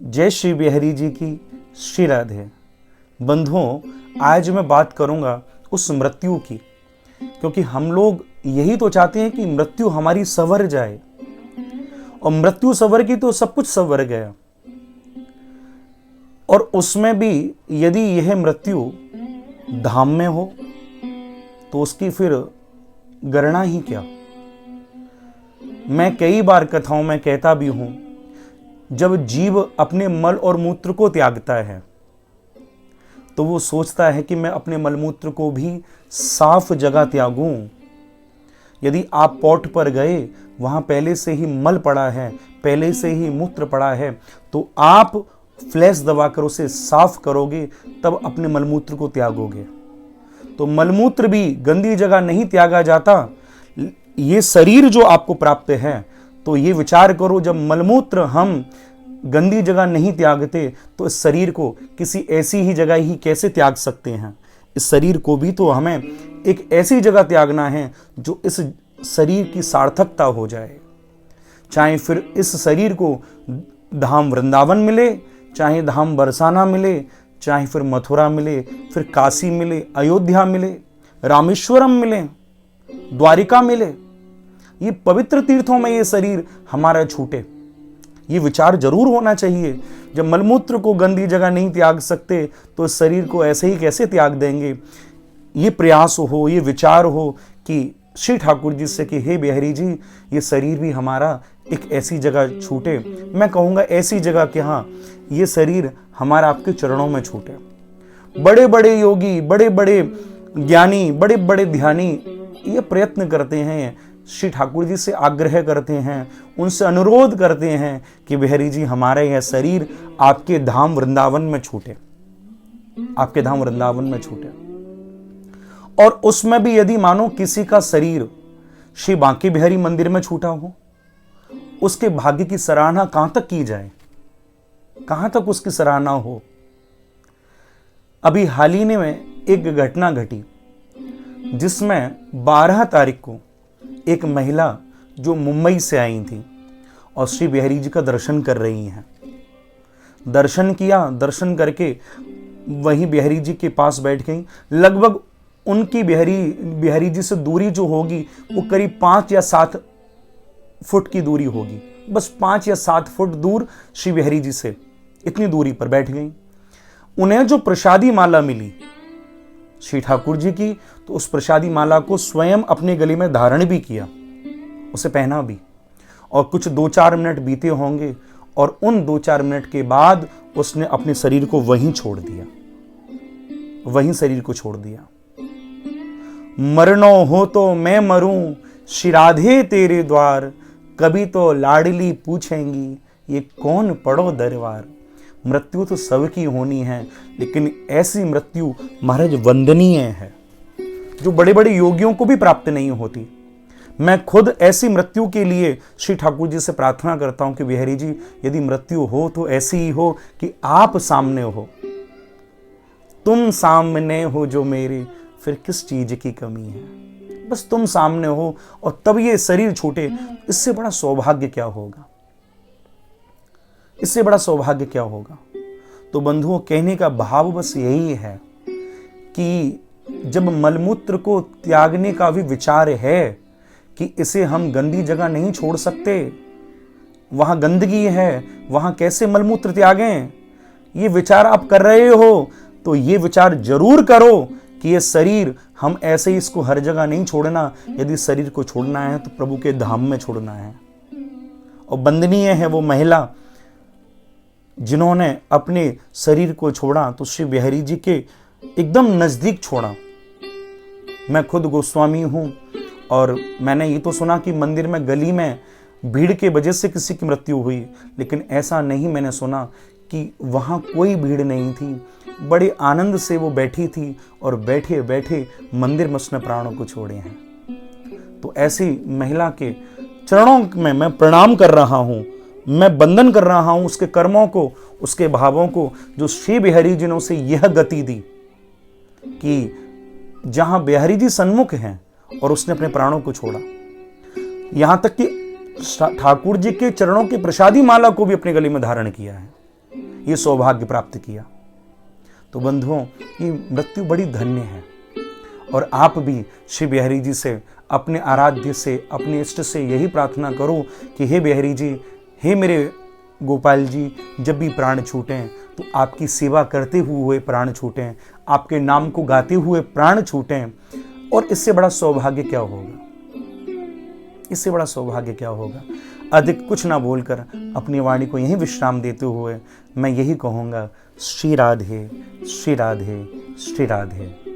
जय श्री बिहारी जी की, श्री राधे। बंधुओं, आज मैं बात करूंगा उस मृत्यु की, क्योंकि हम लोग यही तो चाहते हैं कि मृत्यु हमारी संवर जाए, और मृत्यु संवर की तो सब कुछ संवर गया। और उसमें भी यदि यह मृत्यु धाम में हो तो उसकी फिर गणना ही क्या। मैं कई बार कथाओं में कहता भी हूं, जब जीव अपने मल और मूत्र को त्यागता है तो वो सोचता है कि मैं अपने मलमूत्र को भी साफ जगह त्यागूं। यदि आप पॉट पर गए, वहां पहले से ही मल पड़ा है, पहले से ही मूत्र पड़ा है, तो आप फ्लैश दबाकर उसे साफ करोगे, तब अपने मलमूत्र को त्यागोगे। तो मलमूत्र भी गंदी जगह नहीं त्यागा जाता। ये शरीर जो आपको प्राप्त है, तो ये विचार करो, जब मलमूत्र हम गंदी जगह नहीं त्यागते तो इस शरीर को किसी ऐसी ही जगह ही कैसे त्याग सकते हैं। इस शरीर को भी तो हमें एक ऐसी जगह त्यागना है जो इस शरीर की सार्थकता हो जाए। चाहे फिर इस शरीर को धाम वृंदावन मिले, चाहे धाम बरसाना मिले, चाहे फिर मथुरा मिले, फिर काशी मिले, अयोध्या मिले, रामेश्वरम मिले, द्वारिका मिले, ये पवित्र तीर्थों में ये शरीर हमारा छूटे। ये विचार जरूर होना चाहिए। जब मलमूत्र को गंदी जगह नहीं त्याग सकते तो इस शरीर को ऐसे ही कैसे त्याग देंगे। ये प्रयास हो, ये विचार हो कि श्री ठाकुर जी से कि हे बिहारी जी, ये शरीर भी हमारा एक ऐसी जगह छूटे। मैं कहूँगा ऐसी जगह कि हाँ, ये शरीर हमारा आपके चरणों में छूटे। बड़े बड़े योगी, बड़े बड़े ज्ञानी, बड़े बड़े ध्यानी ये प्रयत्न करते हैं, श्री ठाकुर जी से आग्रह करते हैं, उनसे अनुरोध करते हैं कि बिहारी जी, हमारा यह शरीर आपके धाम वृंदावन में छूटे, आपके धाम वृंदावन में छूटे। और उसमें भी यदि मानो किसी का शरीर श्री बांके बिहारी मंदिर में छूटा हो, उसके भाग्य की सराहना कहां तक की जाए, कहां तक उसकी सराहना हो। अभी हाल ही में एक घटना घटी जिसमें 12 तारीख को एक महिला जो मुंबई से आई थी और श्री बिहारी जी का दर्शन कर रही हैं, दर्शन किया, दर्शन करके वहीं बिहारी जी के पास बैठ गई। लगभग उनकी बिहारी जी से दूरी जो होगी वो करीब 5 या 7 फुट की दूरी होगी, बस 5 या 7 फुट दूर श्री बिहारी जी से, इतनी दूरी पर बैठ गई। उन्हें जो प्रसादी माला मिली श्री ठाकुर जी की, तो उस प्रसादी माला को स्वयं अपने गले में धारण भी किया, उसे पहना भी। और कुछ 2-4 मिनट बीते होंगे और उन 2-4 मिनट के बाद उसने अपने शरीर को वहीं छोड़ दिया, वहीं शरीर को छोड़ दिया। मरनो हो तो मैं मरूं, श्री राधे तेरे द्वार, कभी तो लाडली पूछेंगी ये कौन पड़ो दरबार। मृत्यु तो सबकी होनी है, लेकिन ऐसी मृत्यु महाराज वंदनीय है जो बड़े बड़े योगियों को भी प्राप्त नहीं होती। मैं खुद ऐसी मृत्यु के लिए श्री ठाकुर जी से प्रार्थना करता हूं कि बिहारी जी, यदि मृत्यु हो तो ऐसी ही हो कि आप सामने हो, तुम सामने हो जो मेरे, फिर किस चीज की कमी है। बस तुम सामने हो और तब ये शरीर छूटे, इससे बड़ा सौभाग्य क्या होगा, इससे बड़ा सौभाग्य क्या होगा। तो बंधुओं, कहने का भाव बस यही है कि जब मलमूत्र को त्यागने का भी विचार है कि इसे हम गंदी जगह नहीं छोड़ सकते, वहां गंदगी है, वहां कैसे मलमूत्र त्यागें, ये विचार आप कर रहे हो तो ये विचार जरूर करो कि ये शरीर हम ऐसे ही इसको हर जगह नहीं छोड़ना। यदि शरीर को छोड़ना है तो प्रभु के धाम में छोड़ना है। और वंदनीय है वो महिला जिन्होंने अपने शरीर को छोड़ा, तो श्री बिहारी जी के एकदम नजदीक छोड़ा। मैं खुद गोस्वामी हूं और मैंने ये तो सुना कि मंदिर में गली में भीड़ के वजह से किसी की मृत्यु हुई, लेकिन ऐसा नहीं मैंने सुना कि वहां कोई भीड़ नहीं थी। बड़े आनंद से वो बैठी थी और बैठे बैठे मंदिर में उसने प्राणों को छोड़े हैं। तो ऐसी महिला के चरणों में मैं प्रणाम कर रहा हूं, मैं वंदन कर रहा हूं उसके कर्मों को, उसके भावों को, जो श्री बिहारी जी ने उसे यह गति दी कि जहां बिहारी जी सन्मुख हैं और उसने अपने प्राणों को छोड़ा। यहां तक कि ठाकुर जी के चरणों की प्रसादी माला को भी अपने गले में धारण किया है। ये सौभाग्य प्राप्त किया। तो बंधुओं, ये मृत्यु बड़ी धन्य है और आप भी श्री बिहारी जी से, अपने आराध्य से, अपने इष्ट से यही प्रार्थना करो कि हे बिहारी जी, हे मेरे गोपाल जी, जब भी प्राण छूटें तो आपकी सेवा करते हुए प्राण छूटें, आपके नाम को गाते हुए प्राण छूटें। और इससे बड़ा सौभाग्य क्या होगा, इससे बड़ा सौभाग्य क्या होगा। अधिक कुछ ना बोलकर अपनी वाणी को यहीं विश्राम देते हुए मैं यही कहूँगा, श्री राधे, श्री राधे, श्री राधे।